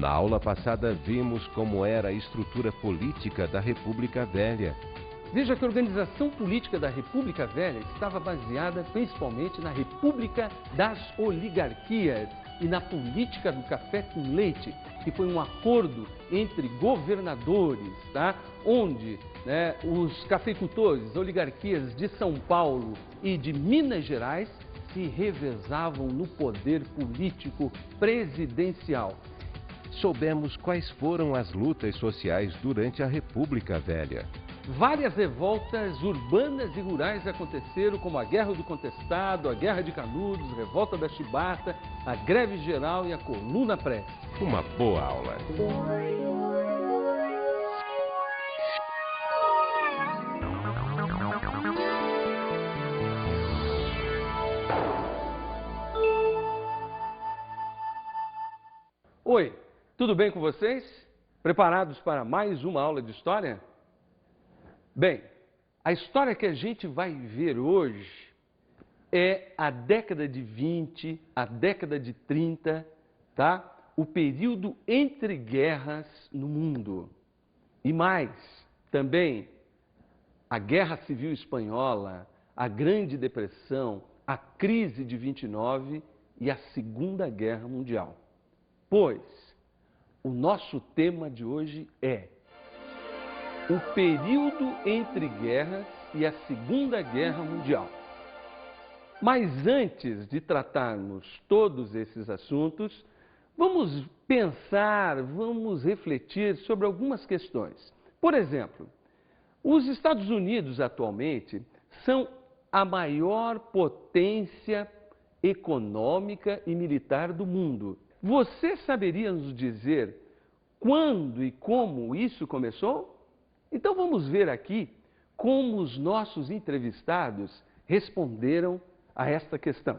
Na aula passada vimos como era a estrutura política da República Velha. Veja que a organização política da República Velha estava baseada principalmente na República das Oligarquias e na política do café com leite, que foi um acordo entre governadores, tá? Onde os cafeicultores, oligarquias de São Paulo e de Minas Gerais se revezavam no poder político presidencial. Soubemos quais foram as lutas sociais durante a República Velha. Várias revoltas urbanas e rurais aconteceram, como a Guerra do Contestado, a Guerra de Canudos, a Revolta da Chibata, a Greve Geral e a Coluna Pré. Uma boa aula. Oi, tudo bem com vocês? Preparados para mais uma aula de história? Bem, a história que a gente vai ver hoje é a década de 20, a década de 30, tá? O período entre guerras no mundo. E mais, também, a Guerra Civil Espanhola, a Grande Depressão, a crise de 29 e a Segunda Guerra Mundial. Pois, o nosso tema de hoje é o período entre guerras e a Segunda Guerra Mundial. Mas antes de tratarmos todos esses assuntos, vamos pensar, vamos refletir sobre algumas questões. Por exemplo, os Estados Unidos atualmente são a maior potência econômica e militar do mundo. Você saberia nos dizer quando e como isso começou? Então vamos ver aqui como os nossos entrevistados responderam a esta questão.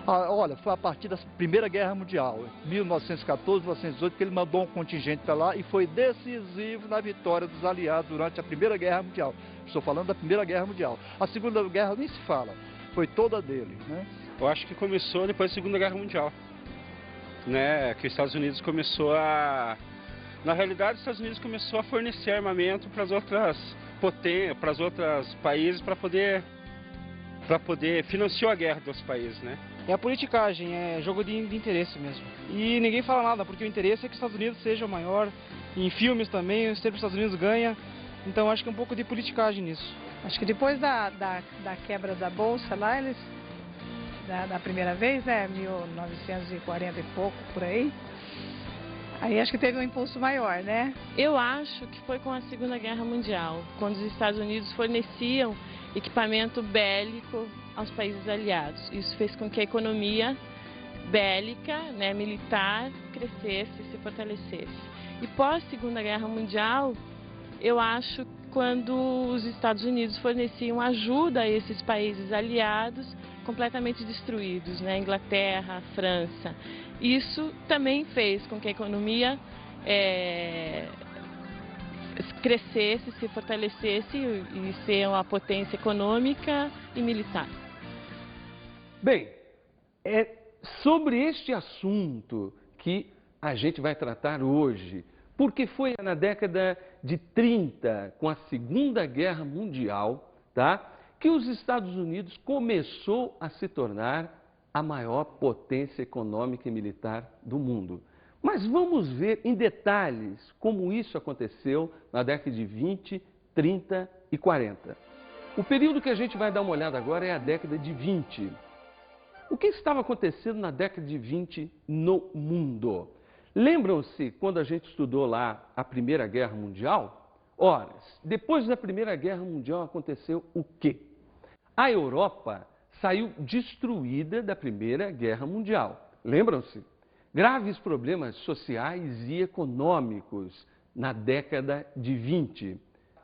Olha, foi a partir da Primeira Guerra Mundial, 1914, 1918, que ele mandou um contingente para lá e foi decisivo na vitória dos aliados durante a Primeira Guerra Mundial. Estou falando da Primeira Guerra Mundial. A Segunda Guerra nem se fala, foi toda dele, né? Eu acho que começou depois da Segunda Guerra Mundial, né? Que os Estados Unidos começou a... Na realidade, os Estados Unidos começou a fornecer armamento para as outras potências, para os outros países, para poder financiar a guerra dos países, né? É a politicagem, é jogo de interesse mesmo. E ninguém fala nada, porque o interesse é que os Estados Unidos seja o maior. Em filmes também, sempre os Estados Unidos ganham. Então acho que é um pouco de politicagem nisso. Acho que depois da quebra da Bolsa lá, eles... Da primeira vez, 1940 e pouco, por aí. Aí acho que teve um impulso maior, né? Eu acho que foi com a Segunda Guerra Mundial, quando os Estados Unidos forneciam equipamento bélico aos países aliados. Isso fez com que a economia bélica, militar, crescesse, se fortalecesse. E pós-Segunda Guerra Mundial, eu acho que quando os Estados Unidos forneciam ajuda a esses países aliados completamente destruídos, Inglaterra, França. Isso também fez com que a economia crescesse, se fortalecesse e ser uma potência econômica e militar. Bem, é sobre este assunto que a gente vai tratar hoje, porque foi na década de 30, com a Segunda Guerra Mundial, tá, que os Estados Unidos começou a se tornar a maior potência econômica e militar do mundo. Mas vamos ver em detalhes como isso aconteceu na década de 20, 30 e 40. O período que a gente vai dar uma olhada agora é a década de 20. O que estava acontecendo na década de 20 no mundo? Lembram-se quando a gente estudou lá a Primeira Guerra Mundial? Ora, depois da Primeira Guerra Mundial aconteceu o quê? A Europa saiu destruída da Primeira Guerra Mundial. Lembram-se? Graves problemas sociais e econômicos na década de 20.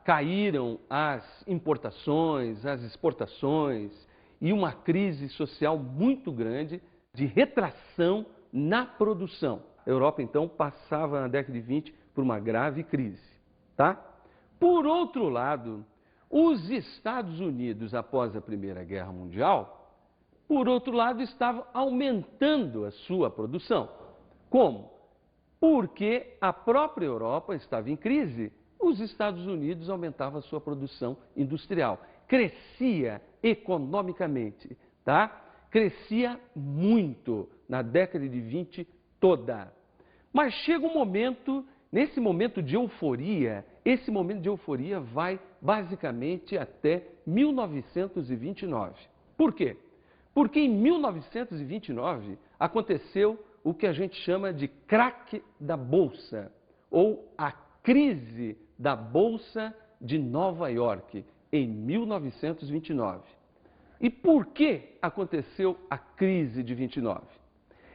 Caíram as importações, as exportações e uma crise social muito grande de retração na produção. A Europa, então, passava na década de 20 por uma grave crise, tá? Por outro lado, os Estados Unidos, após a Primeira Guerra Mundial, por outro lado, estavam aumentando a sua produção. Como? Porque a própria Europa estava em crise, os Estados Unidos aumentavam a sua produção industrial. Crescia economicamente, tá? Crescia muito na década de 20 toda. Mas chega um momento, nesse momento de euforia, esse momento de euforia vai basicamente até 1929. Por quê? Porque em 1929 aconteceu o que a gente chama de craque da Bolsa, ou a crise da Bolsa de Nova York, em 1929. E por que aconteceu a crise de 29?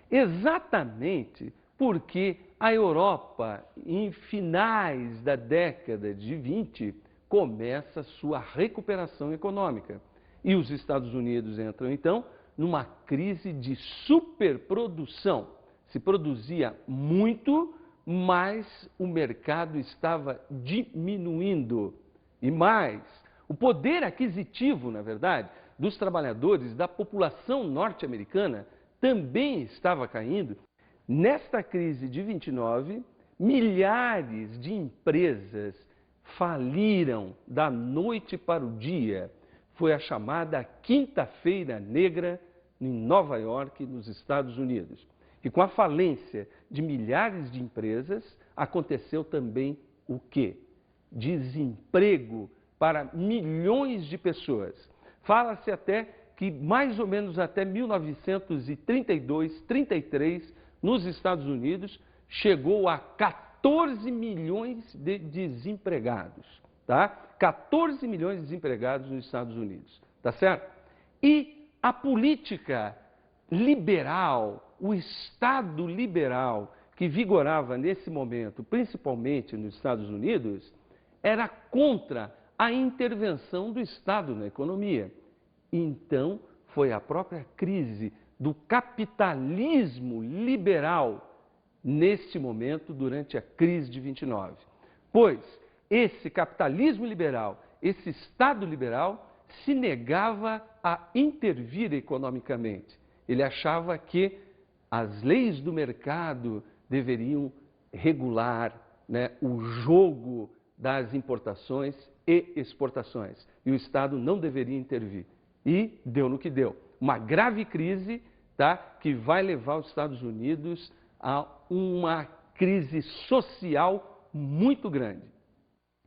Exatamente porque a Europa, em finais da década de 20, começa sua recuperação econômica. E os Estados Unidos entram, então, numa crise de superprodução. Se produzia muito, mas o mercado estava diminuindo. E mais, o poder aquisitivo, na verdade, dos trabalhadores, da população norte-americana, também estava caindo. Nesta crise de 29, milhares de empresas faliram da noite para o dia. Foi a chamada Quinta-feira Negra em Nova York, nos Estados Unidos. E com a falência de milhares de empresas, aconteceu também o quê? Desemprego para milhões de pessoas. Fala-se até que mais ou menos até 1932, 33, nos Estados Unidos, chegou a 14 milhões de desempregados, tá? 14 milhões de desempregados nos Estados Unidos, tá certo? E a política liberal, o Estado liberal que vigorava nesse momento, principalmente nos Estados Unidos, era contra a intervenção do Estado na economia. Então, foi a própria crise do capitalismo liberal neste momento, durante a crise de 29. Pois esse capitalismo liberal, esse Estado liberal, se negava a intervir economicamente. Ele achava que as leis do mercado deveriam regular, né, o jogo das importações e exportações. E o Estado não deveria intervir. E deu no que deu. Uma grave crise, tá, que vai levar os Estados Unidos a uma crise social muito grande.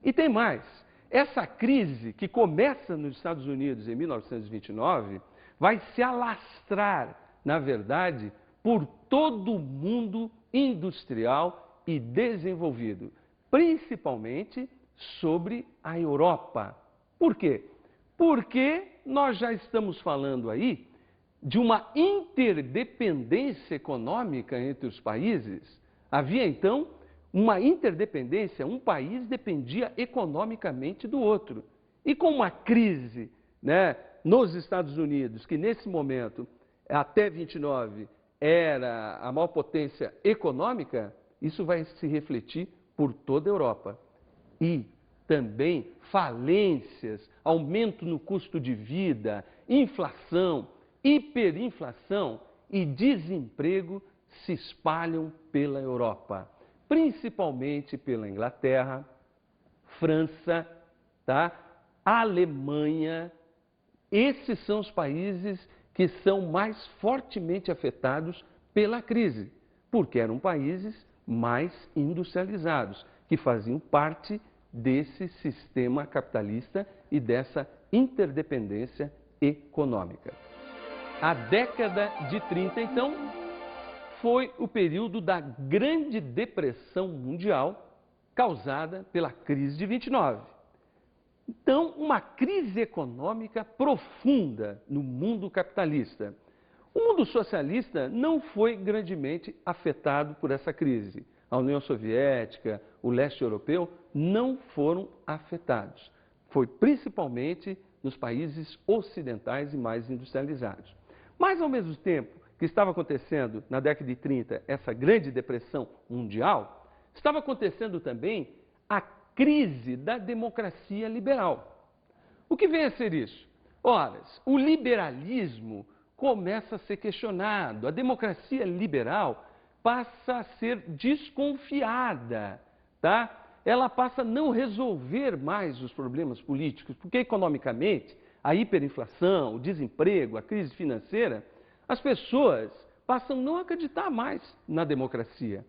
E tem mais. Essa crise que começa nos Estados Unidos em 1929 vai se alastrar, na verdade, por todo o mundo industrial e desenvolvido, principalmente sobre a Europa. Por quê? Porque nós já estamos falando aí de uma interdependência econômica entre os países. Havia, então, uma interdependência, um país dependia economicamente do outro. E com uma crise, né, nos Estados Unidos, que nesse momento, até 29, era a maior potência econômica, isso vai se refletir por toda a Europa. E também falências, aumento no custo de vida, inflação, hiperinflação e desemprego se espalham pela Europa, principalmente pela Inglaterra, França, tá? Alemanha. Esses são os países que são mais fortemente afetados pela crise, porque eram países mais industrializados, que faziam parte desse sistema capitalista e dessa interdependência econômica. A década de 30, então, foi o período da Grande Depressão Mundial, causada pela crise de 29. Então, uma crise econômica profunda no mundo capitalista. O mundo socialista não foi grandemente afetado por essa crise. A União Soviética, o leste europeu, não foram afetados. Foi principalmente nos países ocidentais e mais industrializados. Mas, ao mesmo tempo que estava acontecendo, na década de 30, essa grande depressão mundial, estava acontecendo também a crise da democracia liberal. O que vem a ser isso? Ora, o liberalismo começa a ser questionado. A democracia liberal passa a ser desconfiada, tá? Ela passa a não resolver mais os problemas políticos, porque economicamente a hiperinflação, o desemprego, a crise financeira, as pessoas passam a não acreditar mais na democracia.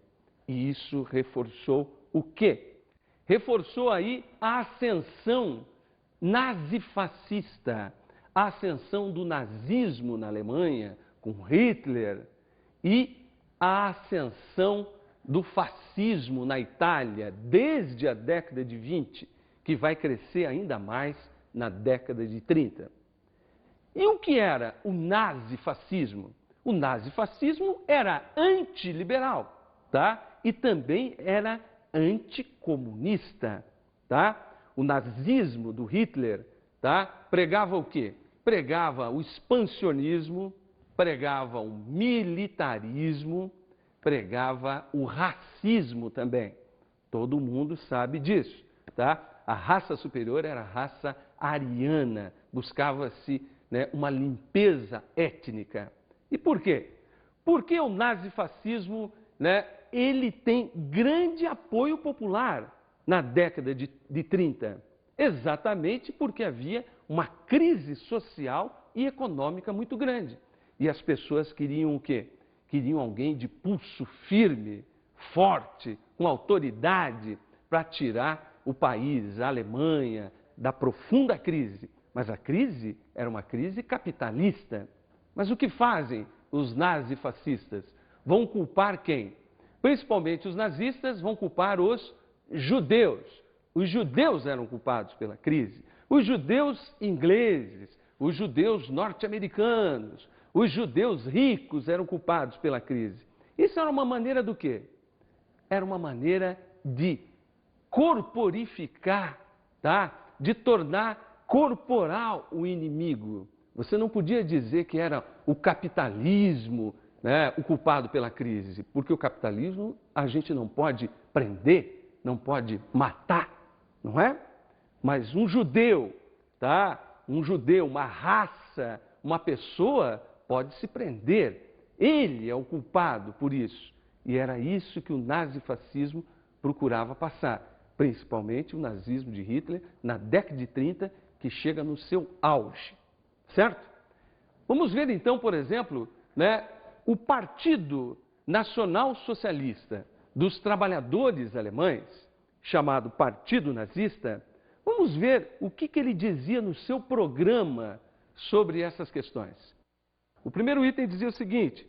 E isso reforçou o quê? Reforçou aí a ascensão nazifascista, a ascensão do nazismo na Alemanha, com Hitler, e a ascensão do fascismo na Itália, desde a década de 20, que vai crescer ainda mais na década de 30. E o que era o nazifascismo? O nazifascismo era antiliberal, tá? E também era anticomunista, tá? O nazismo do Hitler, tá? Pregava o quê? Pregava o expansionismo, pregava o militarismo, pregava o racismo também. Todo mundo sabe disso, tá? A raça superior era a raça ariana, buscava-se, né, uma limpeza étnica. E por quê? Porque o nazifascismo, né, ele tem grande apoio popular na década de 30. Exatamente porque havia uma crise social e econômica muito grande. E as pessoas queriam o quê? Queriam alguém de pulso firme, forte, com autoridade, para tirar o país, a Alemanha, da profunda crise. Mas a crise era uma crise capitalista. Mas o que fazem os nazifascistas? Vão culpar quem? Principalmente os nazistas vão culpar os judeus. Os judeus eram culpados pela crise. Os judeus ingleses, os judeus norte-americanos, os judeus ricos eram culpados pela crise. Isso era uma maneira do quê? Era uma maneira de corporificar, tá? De tornar corporal o inimigo. Você não podia dizer que era o capitalismo, né, o culpado pela crise, porque o capitalismo a gente não pode prender, não pode matar, não é? Mas um judeu, tá? Um judeu, uma raça, uma pessoa pode se prender. Ele é o culpado por isso. E era isso que o nazifascismo procurava passar, principalmente o nazismo de Hitler, na década de 30, que chega no seu auge. Certo? Vamos ver então, por exemplo, né, o Partido Nacional Socialista dos Trabalhadores Alemães, chamado Partido Nazista. Vamos ver o que ele dizia no seu programa sobre essas questões. O primeiro item dizia o seguinte: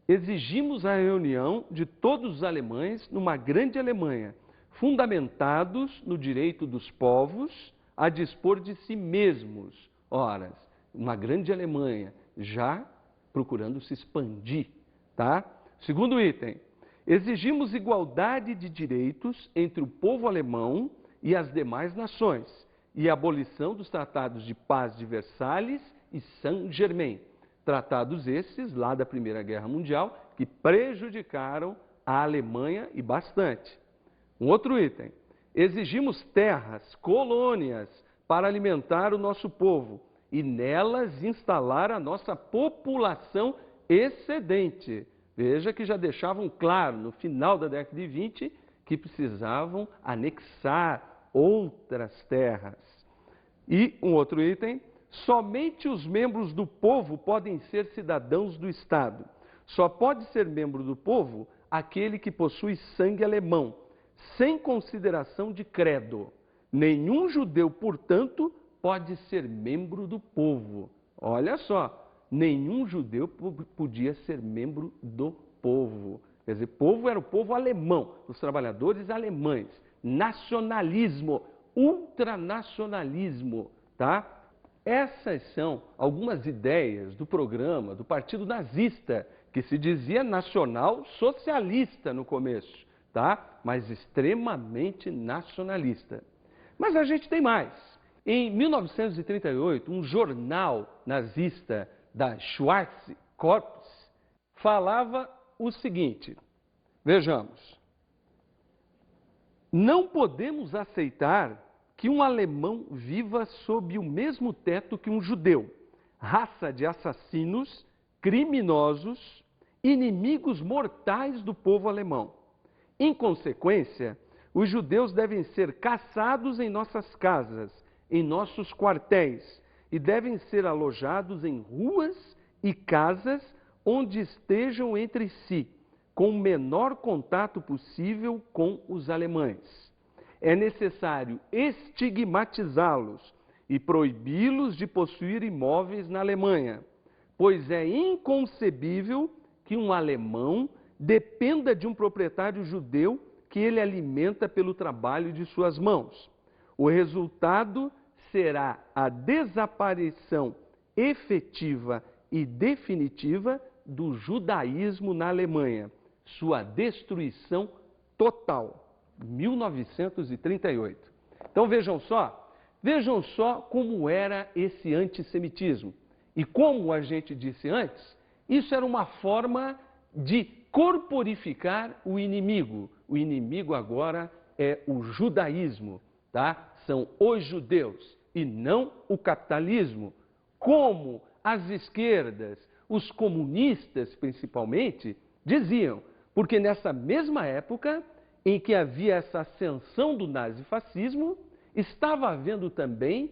exigimos a reunião de todos os alemães numa grande Alemanha, fundamentados no direito dos povos a dispor de si mesmos. Ora, uma grande Alemanha, já procurando se expandir, tá? Segundo item, exigimos igualdade de direitos entre o povo alemão e as demais nações, e a abolição dos tratados de paz de Versalhes e Saint-Germain, tratados esses lá da Primeira Guerra Mundial, que prejudicaram a Alemanha e bastante. Um outro item, exigimos terras, colônias, para alimentar o nosso povo, e nelas instalar a nossa população excedente. Veja que já deixavam claro, no final da década de 20, que precisavam anexar outras terras. E um outro item, somente os membros do povo podem ser cidadãos do Estado. Só pode ser membro do povo aquele que possui sangue alemão, sem consideração de credo. Nenhum judeu, portanto, pode ser membro do povo. Olha só, nenhum judeu podia ser membro do povo. Quer dizer, povo era o povo alemão, os trabalhadores alemães. Nacionalismo, ultranacionalismo, tá? Essas são algumas ideias do programa do Partido Nazista, que se dizia nacional socialista no começo, tá? Mas extremamente nacionalista. Mas a gente tem mais. Em 1938, um jornal nazista da Schwarze Korps falava o seguinte, vejamos: não podemos aceitar que um alemão viva sob o mesmo teto que um judeu. raça de assassinos, criminosos, inimigos mortais do povo alemão. Em consequência, os judeus devem ser caçados em nossas casas, em nossos quartéis, e devem ser alojados em ruas e casas onde estejam entre si, com o menor contato possível com os alemães. É necessário estigmatizá-los e proibi-los de possuir imóveis na Alemanha, pois é inconcebível que um alemão dependa de um proprietário judeu que ele alimenta pelo trabalho de suas mãos. O resultado será a desaparição efetiva e definitiva do judaísmo na Alemanha, sua destruição total, 1938. Então vejam só como era esse antissemitismo. E como a gente disse antes, isso era uma forma de corporificar o inimigo. O inimigo agora é o judaísmo, tá? São os judeus e não o capitalismo. Como as esquerdas, os comunistas principalmente, diziam. Porque nessa mesma época em que havia essa ascensão do nazifascismo, estava havendo também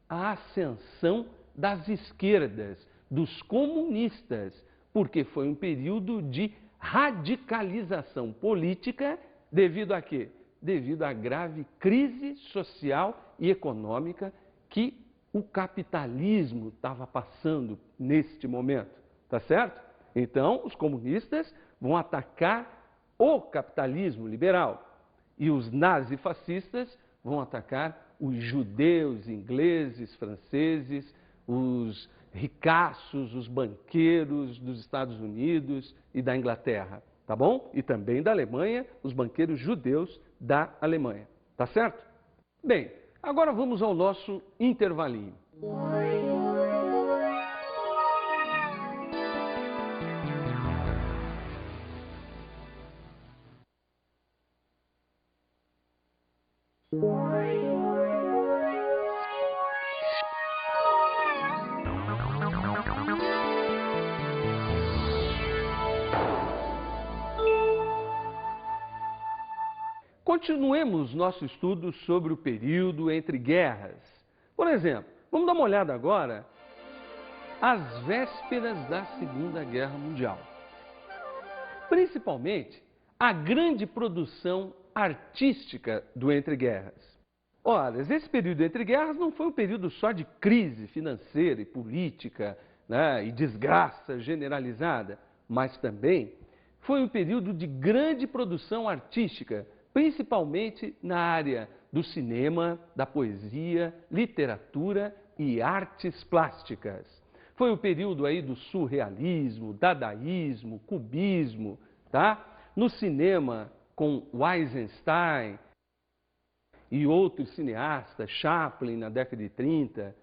a ascensão das esquerdas, dos comunistas, porque foi um período de radicalização política devido a quê? Devido à grave crise social e econômica que o capitalismo estava passando neste momento, tá certo? Então, os comunistas vão atacar o capitalismo liberal e os nazifascistas vão atacar os judeus, ingleses, franceses, os ricaços, os banqueiros dos Estados Unidos e da Inglaterra, tá bom? E também da Alemanha, os banqueiros judeus da Alemanha, tá certo? Bem, agora vamos ao nosso intervalinho. Continuemos nosso estudo sobre o período entre guerras. Por exemplo, vamos dar uma olhada agora às vésperas da Segunda Guerra Mundial. Principalmente a grande produção artística do entre guerras. Ora, esse período entre guerras não foi um período só de crise financeira e política, né, e desgraça generalizada, mas também foi um período de grande produção artística, principalmente na área do cinema, da poesia, literatura e artes plásticas. Foi o período aí do surrealismo, dadaísmo, cubismo, tá? No cinema, com Eisenstein e outros cineastas, Chaplin na década de 30.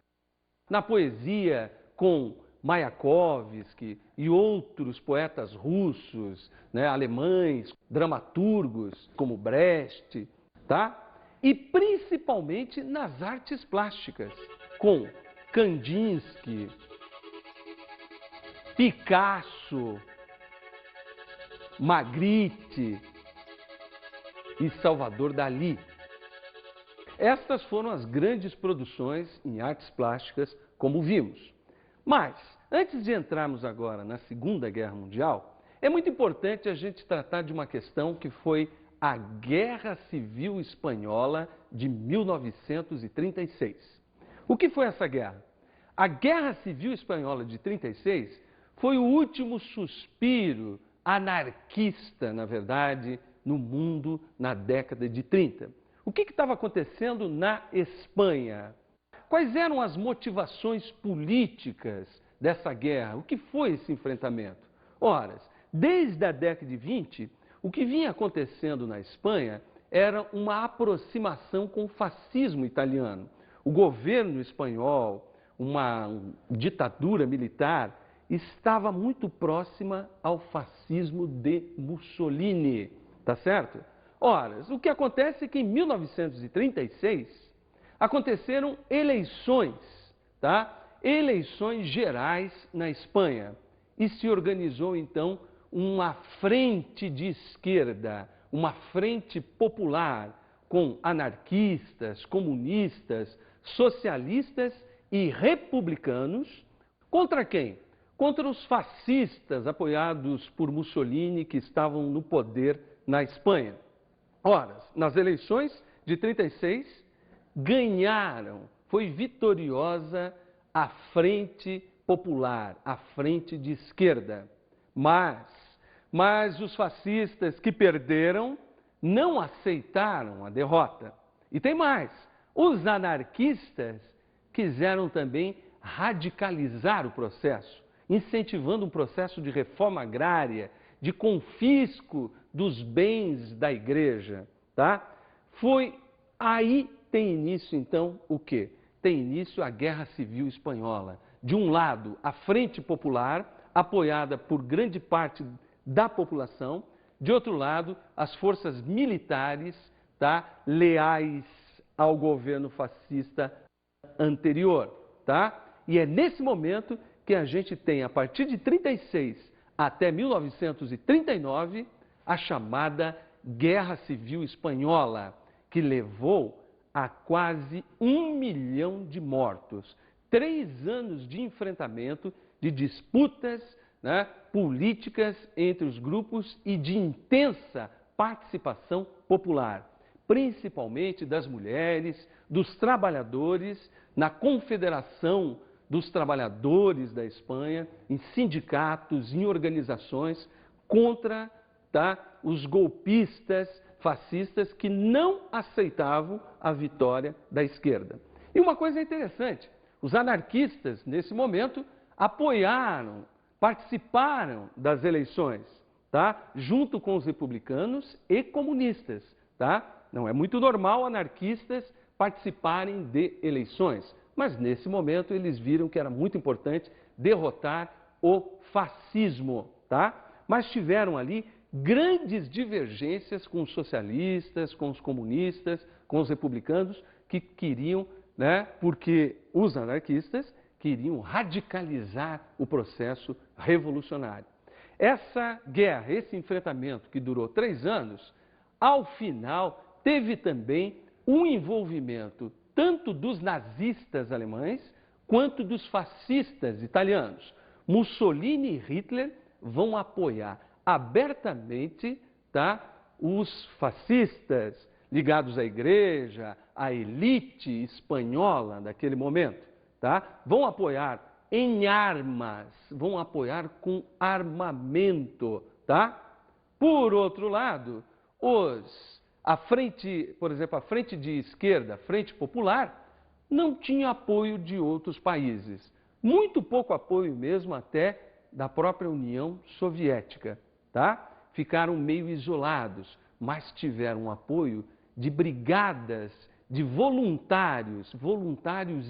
Na poesia, com Mayakovsky e outros poetas russos, né, alemães, dramaturgos como Brecht, tá? E principalmente nas artes plásticas, com Kandinsky, Picasso, Magritte e Salvador Dalí. Estas foram as grandes produções em artes plásticas, como vimos. Mas, antes de entrarmos agora na Segunda Guerra Mundial, é muito importante a gente tratar de uma questão que foi a Guerra Civil Espanhola de 1936. O que foi essa guerra? A Guerra Civil Espanhola de 36 foi o último suspiro anarquista, na verdade, no mundo na década de 30. O que estava acontecendo na Espanha? Quais eram as motivações políticas dessa guerra? O que foi esse enfrentamento? Ora, desde a década de 20, o que vinha acontecendo na Espanha era uma aproximação com o fascismo italiano. O governo espanhol, uma ditadura militar, estava muito próxima ao fascismo de Mussolini, tá certo? Ora, o que acontece é que em 1936 aconteceram eleições, tá? eleições gerais na Espanha. E se organizou, então, uma frente de esquerda, uma frente popular, com anarquistas, comunistas, socialistas e republicanos. Contra quem? Contra os fascistas apoiados por Mussolini, que estavam no poder na Espanha. Ora, nas eleições de 36, ganharam, foi vitoriosa a Frente Popular, a Frente de Esquerda. Mas os fascistas que perderam não aceitaram a derrota. E tem mais, os anarquistas quiseram também radicalizar o processo, incentivando um processo de reforma agrária, de confisco dos bens da igreja, tá? Tem início, então, o quê? Tem início a Guerra Civil Espanhola. De um lado, a Frente Popular, apoiada por grande parte da população. De outro lado, as forças militares, tá? Leais ao governo fascista anterior, tá? E é nesse momento que a gente tem, a partir de 36 até 1939, a chamada Guerra Civil Espanhola, que levou a quase 1 milhão de mortos. 3 anos de enfrentamento, de disputas, né, políticas entre os grupos e de intensa participação popular, principalmente das mulheres, dos trabalhadores, na Confederação dos Trabalhadores da Espanha, em sindicatos, em organizações, contra, tá, os golpistas fascistas que não aceitavam a vitória da esquerda. E uma coisa interessante, os anarquistas, nesse momento, apoiaram, participaram das eleições, tá? Junto com os republicanos e comunistas, tá? Não é muito normal anarquistas participarem de eleições, mas nesse momento eles viram que era muito importante derrotar o fascismo, tá? Mas tiveram ali grandes divergências com os socialistas, com os comunistas, com os republicanos, que queriam, né, porque os anarquistas queriam radicalizar o processo revolucionário. Essa guerra, esse enfrentamento que durou 3 anos, ao final teve também um envolvimento tanto dos nazistas alemães quanto dos fascistas italianos. Mussolini e Hitler vão apoiar abertamente, tá, os fascistas ligados à igreja, à elite espanhola daquele momento, tá? Vão apoiar em armas, vão apoiar com armamento, tá? Por outro lado, por exemplo, a frente de esquerda, a Frente Popular, não tinha apoio de outros países. Muito pouco apoio mesmo até da própria União Soviética, tá? Ficaram meio isolados, mas tiveram apoio de brigadas de voluntários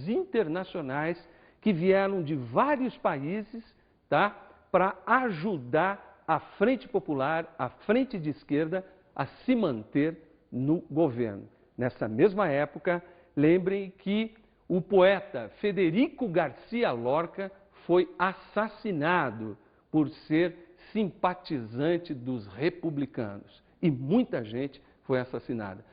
internacionais que vieram de vários países, tá? Para ajudar a Frente Popular, a Frente de Esquerda, a se manter no governo. Nessa mesma época, lembrem que o poeta Federico Garcia Lorca foi assassinado por ser simpatizante dos republicanos. E muita gente foi assassinada.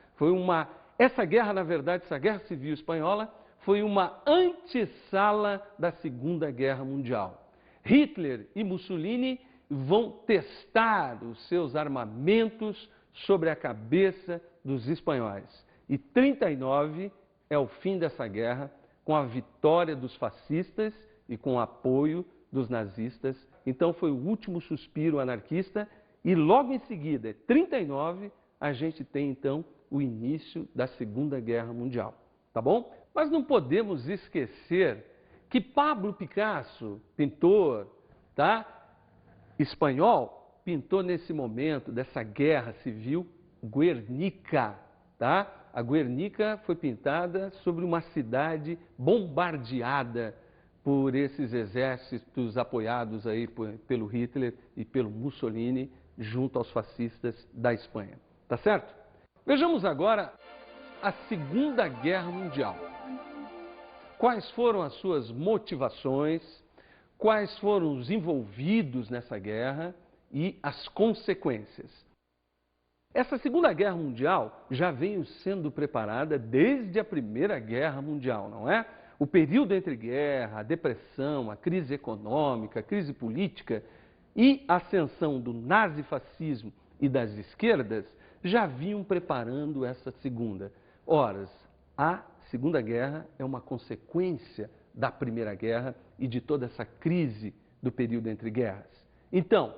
Essa guerra, na verdade, essa Guerra Civil Espanhola, foi uma antessala da Segunda Guerra Mundial. Hitler e Mussolini vão testar os seus armamentos sobre a cabeça dos espanhóis. E 39 é o fim dessa guerra, com a vitória dos fascistas e com o apoio dos nazistas. Então foi o último suspiro anarquista e logo em seguida, 39, a gente tem então o início da Segunda Guerra Mundial, tá bom? Mas não podemos esquecer que Pablo Picasso, pintor, tá, espanhol, pintou nesse momento dessa guerra civil Guernica, tá? A Guernica foi pintada sobre uma cidade bombardeada por esses exércitos apoiados aí pelo Hitler e pelo Mussolini junto aos fascistas da Espanha, tá certo? Vejamos agora a Segunda Guerra Mundial. quais foram as suas motivações, quais foram os envolvidos nessa guerra e as consequências. Essa Segunda Guerra Mundial já veio sendo preparada desde a Primeira Guerra Mundial, não é? O período entre guerra, a depressão, a crise econômica, a crise política e a ascensão do nazifascismo e das esquerdas já vinham preparando essa segunda. Ora, a Segunda Guerra é uma consequência da Primeira Guerra e de toda essa crise do período entre guerras. Então,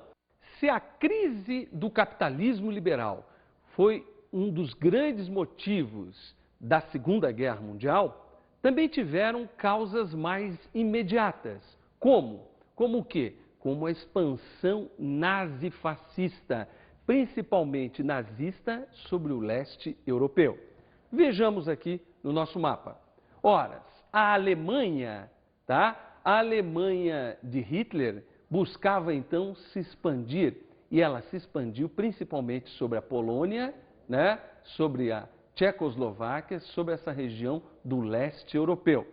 se a crise do capitalismo liberal foi um dos grandes motivos da Segunda Guerra Mundial, também tiveram causas mais imediatas. Como? Como o quê? Como a expansão nazifascista, principalmente nazista, sobre o leste europeu. Vejamos aqui no nosso mapa. Ora, a Alemanha, tá? A Alemanha de Hitler buscava então se expandir, e ela se expandiu principalmente sobre a Polônia, né? Sobre a Tchecoslováquia, sobre essa região do leste europeu.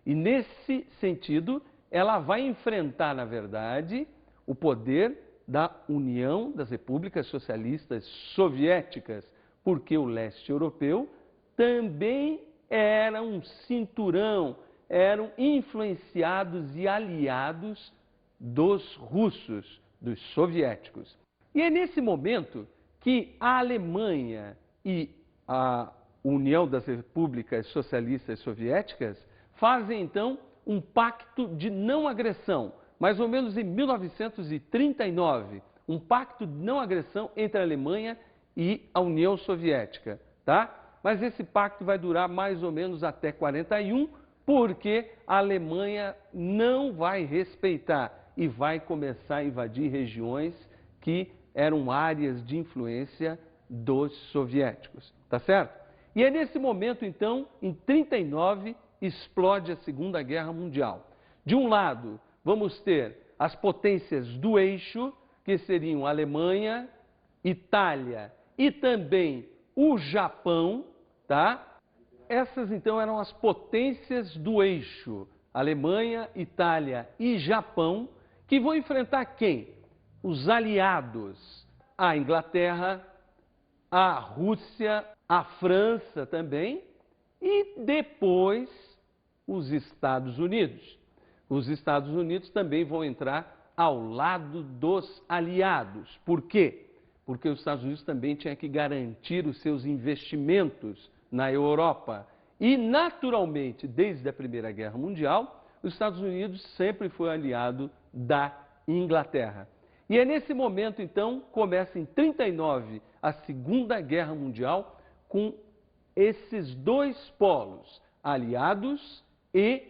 E nesse sentido, ela vai enfrentar, na verdade, o poder da União das Repúblicas Socialistas Soviéticas, porque o leste europeu também era um cinturão, eram influenciados e aliados dos russos, dos soviéticos. E é nesse momento que a Alemanha e a União das Repúblicas Socialistas Soviéticas fazem, então, um pacto de não agressão, mais ou menos em 1939, um pacto de não agressão entre a Alemanha e a União Soviética, tá? Mas esse pacto vai durar mais ou menos até 41, porque a Alemanha não vai respeitar e vai começar a invadir regiões que eram áreas de influência dos soviéticos, tá certo? E é nesse momento, então, em 39, explode a Segunda Guerra Mundial. De um lado, vamos ter as potências do eixo, que seriam a Alemanha, Itália e também o Japão, tá? Essas, então, eram as potências do eixo, Alemanha, Itália e Japão, que vão enfrentar quem? Os aliados, a Inglaterra, a Rússia, a França também, e depois os Estados Unidos. Os Estados Unidos também vão entrar ao lado dos aliados. Por quê? Porque os Estados Unidos também tinham que garantir os seus investimentos na Europa. E, naturalmente, desde a Primeira Guerra Mundial, os Estados Unidos sempre foi aliado da Inglaterra. E é nesse momento, então, começa em 39 a Segunda Guerra Mundial com esses dois polos, aliados e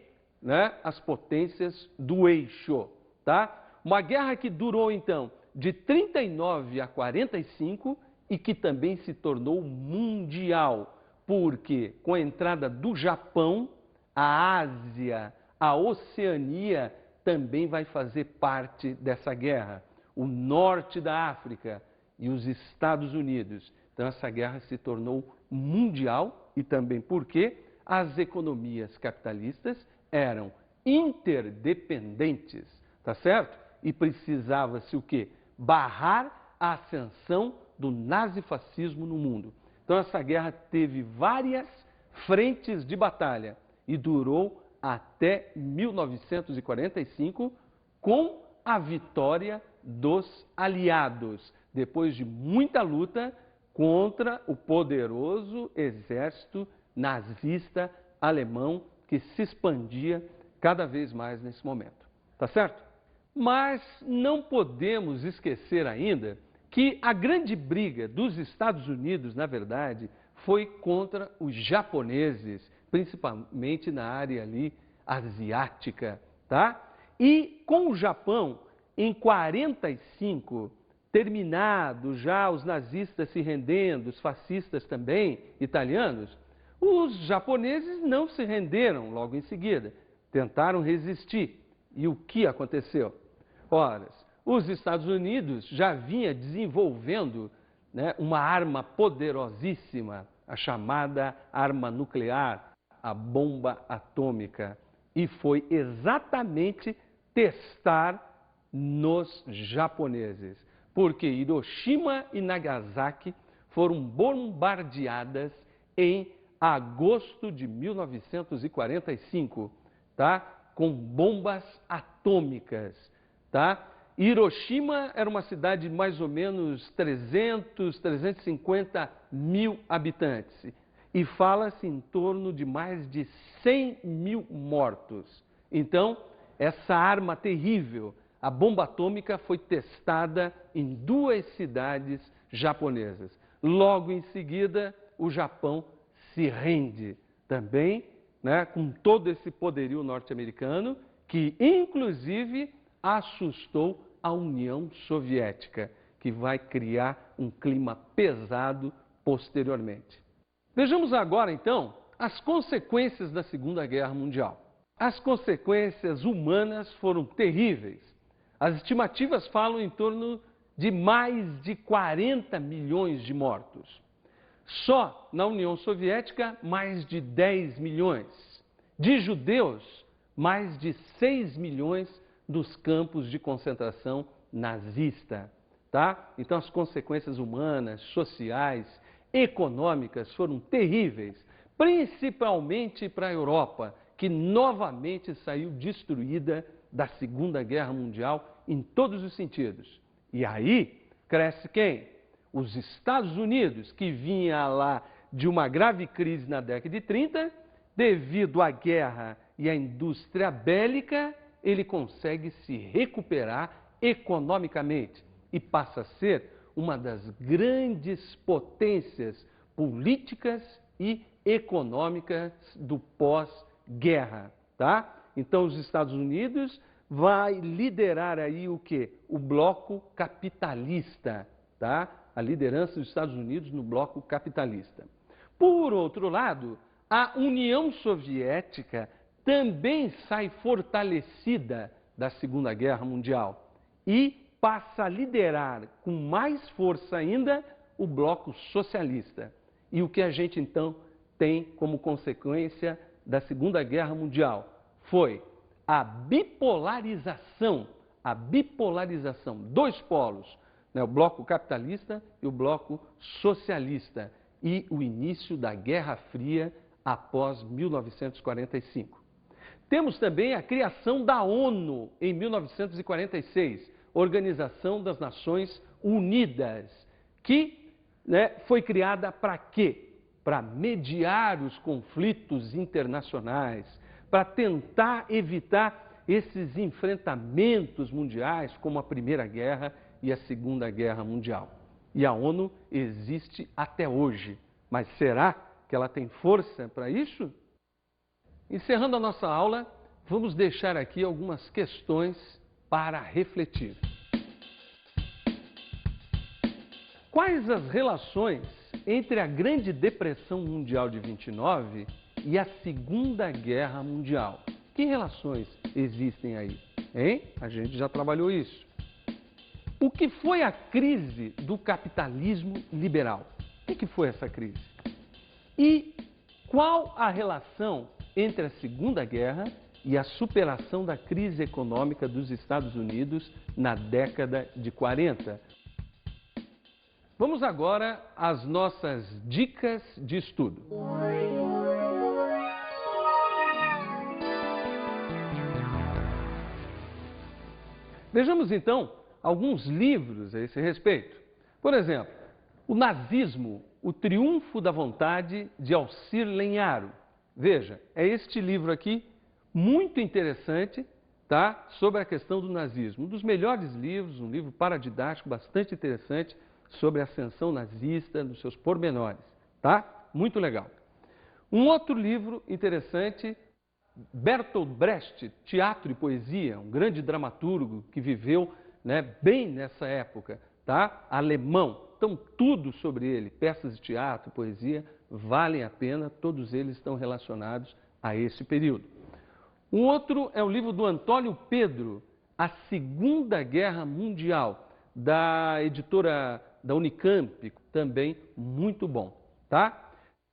as potências do eixo, tá? Uma guerra que durou, então, de 39 a 45 e que também se tornou mundial, porque com a entrada do Japão, a Ásia, a Oceania também vai fazer parte dessa guerra. O norte da África e os Estados Unidos. Então, essa guerra se tornou mundial e também porque as economias capitalistas eram interdependentes, tá certo? E precisava-se o quê? Barrar a ascensão do nazifascismo no mundo. Então, essa guerra teve várias frentes de batalha e durou até 1945 com a vitória dos aliados, depois de muita luta contra o poderoso exército nazista alemão que se expandia cada vez mais nesse momento. Tá certo? Mas não podemos esquecer ainda que a grande briga dos Estados Unidos, na verdade, foi contra os japoneses, principalmente na área ali asiática, tá? E com o Japão, em 45, terminado já os nazistas se rendendo, os fascistas também, italianos, os japoneses não se renderam logo em seguida, tentaram resistir. E o que aconteceu? Ora, os Estados Unidos já vinha desenvolvendo uma arma poderosíssima, a chamada arma nuclear, a bomba atômica e foi exatamente testar nos japoneses, porque Hiroshima e Nagasaki foram bombardeadas em agosto de 1945, tá? Com bombas atômicas, tá? Hiroshima era uma cidade de mais ou menos 350 mil habitantes e fala-se em torno de mais de 100 mil mortos. Então, essa arma terrível, a bomba atômica, foi testada em 2 cidades japonesas. Logo em seguida, o Japão se rende também, né, com todo esse poderio norte-americano, que inclusive assustou a União Soviética, que vai criar um clima pesado posteriormente. Vejamos agora, então, as consequências da Segunda Guerra Mundial. As consequências humanas foram terríveis. As estimativas falam em torno de mais de 40 milhões de mortos. Só na União Soviética, mais de 10 milhões. De judeus, mais de 6 milhões dos campos de concentração nazista. Tá? Então, as consequências humanas, sociais, econômicas foram terríveis, principalmente para a Europa, que novamente saiu destruída da Segunda Guerra Mundial em todos os sentidos. E aí cresce quem? Os Estados Unidos, que vinha lá de uma grave crise na década de 30, devido à guerra e à indústria bélica, ele consegue se recuperar economicamente e passa a ser uma das grandes potências políticas e econômicas do pós-guerra, tá? Então, os Estados Unidos vai liderar aí o quê? O bloco capitalista, tá? A liderança dos Estados Unidos no bloco capitalista. Por outro lado, a União Soviética também sai fortalecida da Segunda Guerra Mundial e passa a liderar com mais força ainda o bloco socialista. E o que a gente então tem como consequência da Segunda Guerra Mundial foi a bipolarização, 2 polos, né, o bloco capitalista e o bloco socialista, e o início da Guerra Fria após 1945. Temos também a criação da ONU em 1946, Organização das Nações Unidas, que, né, foi criada para quê? Para mediar os conflitos internacionais, para tentar evitar esses enfrentamentos mundiais, como a Primeira Guerra e a Segunda Guerra Mundial. E a ONU existe até hoje, mas será que ela tem força para isso? Encerrando a nossa aula, vamos deixar aqui algumas questões para refletir. Quais as relações entre a Grande Depressão Mundial de 29 e a Segunda Guerra Mundial? Que relações existem aí? Hein? A gente já trabalhou isso. O que foi a crise do capitalismo liberal? O que foi essa crise? E qual a relação entre a Segunda Guerra e a superação da crise econômica dos Estados Unidos na década de 40? Vamos agora às nossas dicas de estudo. Vejamos então alguns livros a esse respeito. Por exemplo, O Nazismo, o Triunfo da Vontade, de Alcir Lenharo. Veja, é este livro aqui, muito interessante, tá? Sobre a questão do nazismo. Um dos melhores livros, um livro paradidático, bastante interessante, sobre a ascensão nazista, nos seus pormenores, tá? Muito legal. Um outro livro interessante, Bertolt Brecht, Teatro e Poesia, um grande dramaturgo que viveu, né, bem nessa época, tá? Alemão. Então, tudo sobre ele, peças de teatro, poesia, valem a pena, todos eles estão relacionados a esse período. Um outro é o livro do Antônio Pedro, A Segunda Guerra Mundial, da editora da Unicamp, também muito bom, tá?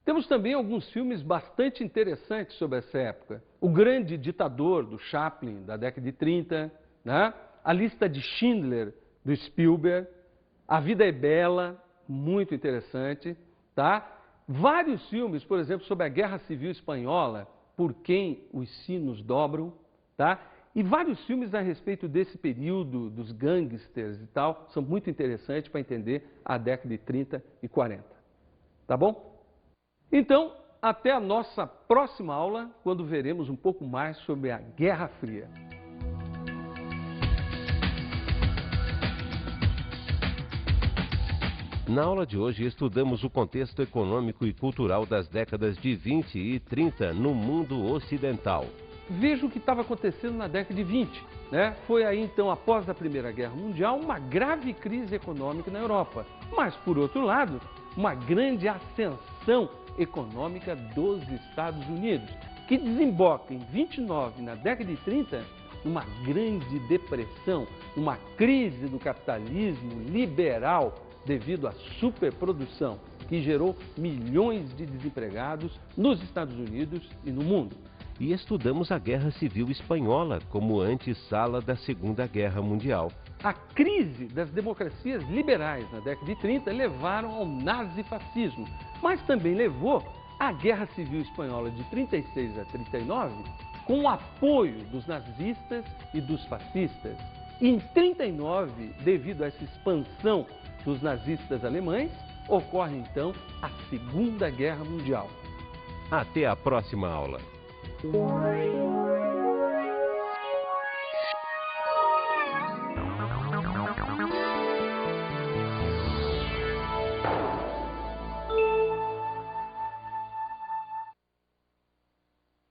Temos também alguns filmes bastante interessantes sobre essa época. O Grande Ditador, do Chaplin, da década de 30, né? A Lista de Schindler, do Spielberg, A Vida é Bela, muito interessante, tá? Vários filmes, por exemplo, sobre a Guerra Civil Espanhola, Por Quem os Sinos Dobram, tá? E vários filmes a respeito desse período, dos gangsters e tal, são muito interessantes para entender a década de 30 e 40. Tá bom? Então, até a nossa próxima aula, quando veremos um pouco mais sobre a Guerra Fria. Na aula de hoje, estudamos o contexto econômico e cultural das décadas de 20 e 30 no mundo ocidental. Veja o que estava acontecendo na década de 20, né? Foi aí, então, após a Primeira Guerra Mundial, uma grave crise econômica na Europa. Mas, por outro lado, uma grande ascensão econômica dos Estados Unidos, que desemboca em 29, na década de 30, numa grande depressão, uma crise do capitalismo liberal devido à superprodução, que gerou milhões de desempregados nos Estados Unidos e no mundo. E estudamos a Guerra Civil Espanhola como antessala da Segunda Guerra Mundial. A crise das democracias liberais na década de 30 levaram ao nazifascismo, mas também levou à Guerra Civil Espanhola de 36 a 39, com o apoio dos nazistas e dos fascistas. Em 39, devido a essa expansão dos nazistas alemães, ocorre então a Segunda Guerra Mundial. Até a próxima aula.